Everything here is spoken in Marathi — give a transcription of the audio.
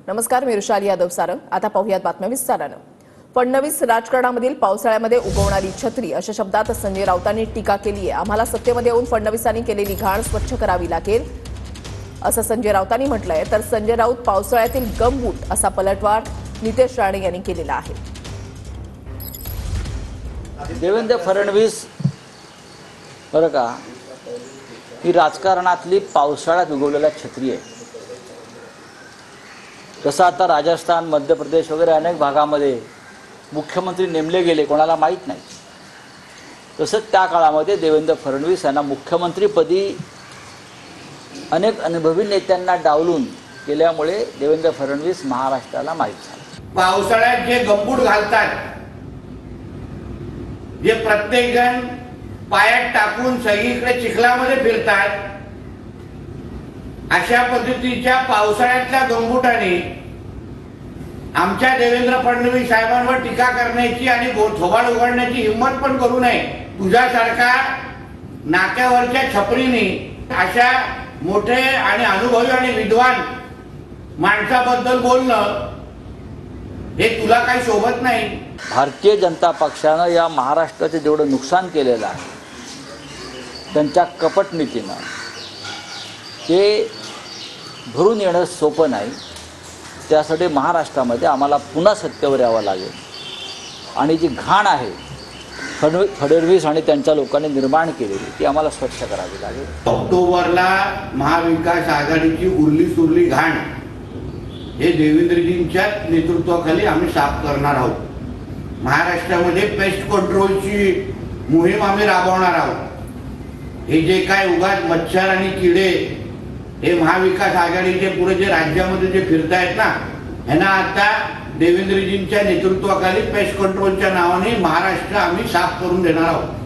नमस्कार, मी ऋषाली यादव सारंग। आता पाहूयात बातम्या विस्तारानं। फडणवीस राजकारणामधील पावसाळ्यामध्ये उगवणारी छत्री अशा शब्दात संजय राऊतांनी टीका केली आहे। आम्हाला सत्तेमध्ये येऊन फडणवीसांनी केलेली घाण स्वच्छ करावी लागेल असं संजय राऊतांनी म्हटलंय। तर संजय राऊत पावसाळ्यातील गमबूट असा पलटवार नितेश राणे यांनी केलेला आहे। देवेंद्र फडणवीस बरं का, ही राजकारणातली पावसाळ्यात उगवलेला छत्री आहे। जसं आता राजस्थान, मध्य प्रदेश वगैरे अनेक भागामध्ये मुख्यमंत्री नेमले गेले, कोणाला माहीत नाही, तसंच त्या काळामध्ये देवेंद्र फडणवीस यांना मुख्यमंत्रीपदी अनेक अनुभवी नेत्यांना डावलून केल्यामुळे देवेंद्र फडणवीस महाराष्ट्राला माहीत झाले। पावसाळ्यात जे गंबूट घालतात, जे प्रत्येक जण पायात टाकून सगळीकडे चिखलामध्ये फिरतात, अशा पद्धतीच्या पावसाळ्यातल्या गंबूटाने आमच्या देवेंद्र फडणवीस साहेबांवर टीका करण्याची आणि थोबाड उघडण्याची हिंमत पण करू नये। तुझ्यासारखा नाक्यावरच्या छपरीने अशा मोठे आणि अनुभवी आणि विद्वान माणसाबद्दल बोलणं हे तुला काही शोभत नाही। भारतीय जनता पक्षानं या महाराष्ट्राचे जेवढं नुकसान केलेलं आहे त्यांच्या कपट नीतीनं, ते भरून येणं सोपं नाही। त्यासाठी महाराष्ट्रामध्ये आम्हाला पुन्हा सत्तेवर यावं लागेल आणि जी घाण आहे फडणवीस आणि त्यांच्या लोकांनी निर्माण केलेली ती आम्हाला स्वच्छ करावी लागेल। ऑक्टोबरला महाविकास आघाडीची उरली सुरली घाण हे देवेंद्रजींच्या नेतृत्वाखाली आम्ही साफ करणार आहोत। महाराष्ट्रामध्ये पेस्ट कंट्रोलची मोहीम आम्ही राबवणार आहोत। हे जे काय उगाच मच्छर आणि किडे हे महाविकास आघाडीचे पुढे जे राज्यामध्ये जे फिरतायत ना, ह्यांना आता देवेंद्रजींच्या नेतृत्वाखाली पेस्ट कंट्रोलच्या नावाने महाराष्ट्र आम्ही साफ करून देणार आहोत।